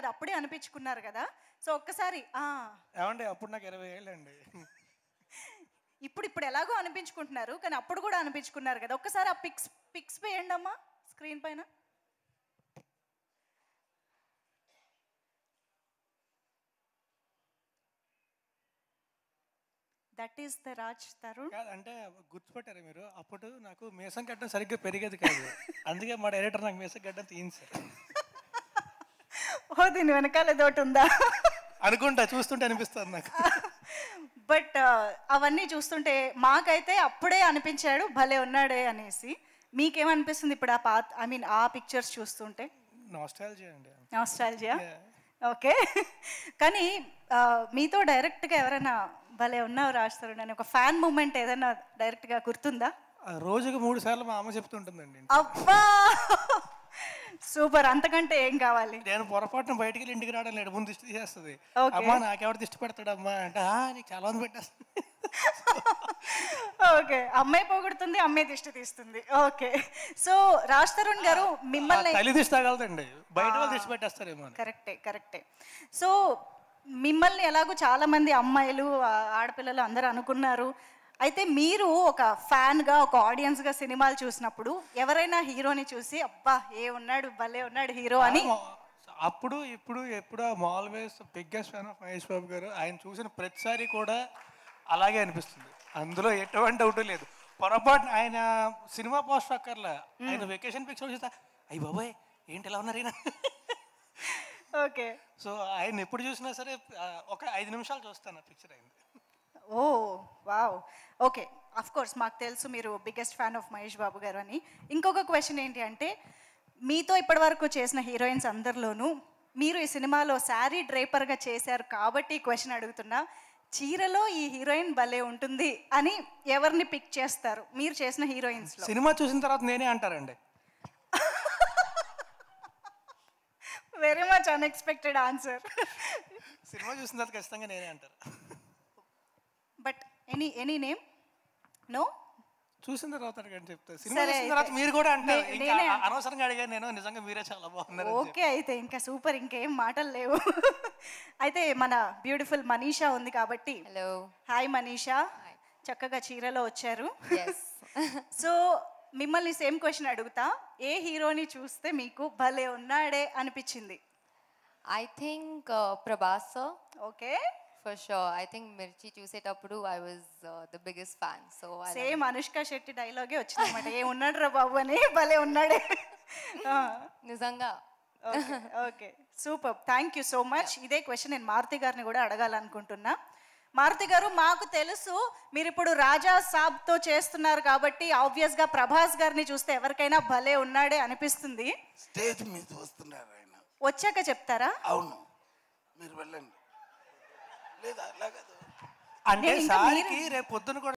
అది అప్పుడే అనిపించుకున్నారు కదా. సో ఒక్కసారి ఏమండి అప్పుడు నాకు 20 ఏళ్ళండి. ఇప్పుడు ఎలాగో అనిపించుకుంటున్నారు, కానీ అప్పుడు కూడా అనిపించుకున్నారు కదా. ఒక్కసారి ఆ పిక్స్ వేయండి అమ్మా స్క్రీన్ పైన. That is the Raj Tarun. అంటే గుర్తుపట్టారు మీరు, అప్పుడు నాకు మీసం గడ్డం సరిగ్గా పెరిగేది కాదు, అందుకే మా డైరెక్టర్ నాకు మీసం గడ్డం తీయించారు. ఓ దీని వెనకాల ఏదోటి ఉందా అనుకుంటా, చూస్తుంటే అనిపిస్తుంది నాకు. బట్ అవన్నీ చూస్తుంటే మాకైతే అప్పుడే అనిపించాడు భలే ఉన్నాడే అనేసి. మీకేమనిపిస్తుంది ఇప్పుడు ఆ పిక్చర్స్ చూస్తుంటే? నాస్టాల్జియా అండి. Nostalgia, okay. కానీ మీతో డైరెక్ట్గా ఎవరైనా భలే ఉన్నావు రాస్తారు అని ఒక ఫ్యాన్ మూమెంట్ ఏదైనా డైరెక్ట్గా గుర్తుందా? రోజుకు 3 సార్లు మా అమ్మ చెప్తుంటుందండి. అబ్బా సూపర్, అంతకంటే ఏం కావాలి? నేను పొరపాటున బయటికి వెళ్ళి ఇంటికి రావడం లేదు, ముందు దిష్టి తీసేస్తుంది. అమ్మా నాకెవరు దిష్టి పెడతాడమ్మా అంటే నీకు చాలా మంది పెట్టేస్తుంది. ఓకే, అమ్మాయి పోగొడుతుంది, అమ్మాయి దిష్టి తీస్తుంది. ఓకే, సో రాజ్ తరుణ్ గారు మిమ్మల్ని తల్లి దిష్టి తగలదండి, బయట వాళ్ళు దిష్టి పెట్టేస్తారేమో. కరెక్టే. సో మిమ్మల్ని ఎలాగో చాలా మంది అమ్మాయిలు ఆడపిల్లలు అందరూ అనుకున్నారు. అయితే మీరు ఒక ఫ్యాన్గా, ఒక ఆడియన్స్గా సినిమాలు చూసినప్పుడు ఎవరైనా హీరోని చూసి అబ్బా ఉన్నాడు భలే ఉన్నాడు హీరో అని? అప్పుడు ఎప్పుడు always biggest fan of Mahesh Babu garu. ఆయన చూసిన ప్రతిసారి కూడా అలాగే అనిపిస్తుంది, అందులో ఎటువంటి డౌట్ లేదు. పొరపాటున ఆయన సినిమా పోస్ట్ అక్కర్లా, ఆయన వెకేషన్ పిక్చర్ చూస్తా అయ్యి బాబాయ్ ఏంటి ఎలా ఉన్నారు ఈయన. ఓకే, సో ఆయన ఎప్పుడు చూసినా సరే ఒక 5 నిమిషాలు చూస్తాను ఆ పిక్చర్ అయింది. ఓ వావ్, ఓకే. అఫ్ కోర్స్ మాకు తెలుసు మీరు biggest fan of Mahesh Babu గారు అని. ఇంకొక క్వశ్చన్ ఏంటి అంటే, మీతో ఇప్పటివరకు చేసిన హీరోయిన్స్ అందరిలోనూ మీరు ఈ సినిమాలో శారీ డ్రైపర్గా చేశారు కాబట్టి ఈ క్వశ్చన్ అడుగుతున్నా. చీరలో ఈ హీరోయిన్ భలే ఉంటుంది అని ఎవరిని పిక్ చేస్తారు మీరు చేసిన హీరోయిన్స్ లో? సినిమా చూసిన తర్వాత నేనే అంటారండి. Very much unexpected answer. Cinema చూసిన తర్వాత ఖచ్చితంగా నేనే అంటారు. But any name? నో, చూసిన తర్వాత చెప్తాను. సినిమా చూసిన తర్వాత మీరు కూడా అంటారు. ఇంకా అనవసరంగా అడిగాను నేను, నిజంగా మీరే చాలా బాగున్నారు. ఓకే, అయితే ఇంకా సూపర్, ఇంకేం మాటలు లేవు. అయితే మన బ్యూటిఫుల్ మనీషా ఉంది కాబట్టి. హలో, హాయ్ మనీషా, చక్కగా చీరలో వచ్చారు. సో మిమ్మల్ని సేమ్ క్వశ్చన్ అడుగుతా, ఏ హీరోని చూస్తే మీకు భలే ఉన్నాడే అనిపించింది? I think Prabhas sir. Okay, for sure. I think Mirchi చూసేటప్పుడు I was the biggest fan. So same Anushka Shetty డైలాగే వచ్చింది అనమాట, ఏ ఉన్నాడు రా బాబు అని, భలే ఉన్నాడే. నిజంగా. Okay, super, thank you so much. ఇదే క్వశ్చన్ నేను మారుతి గారిని కూడా అడగాలనుకుంటున్నా. మారుతి గారు, మాకు తెలుసు మీరు ఇప్పుడు రాజా సాబ్తో చేస్తున్నారు కాబట్టి ఆబ్వియస్గా ప్రభాస్ గారిని చూస్తే ఎవరికైనా భలే ఉన్నాడే అనిపిస్తుంది. స్టేజ్ మీద వస్తున్నారు ఆయన, వచ్చాక చెప్తారా? అవును, మీరు వెళ్ళండి. లేదా అలాగదు అంటే సార్కి రేపు పొద్దున కూడా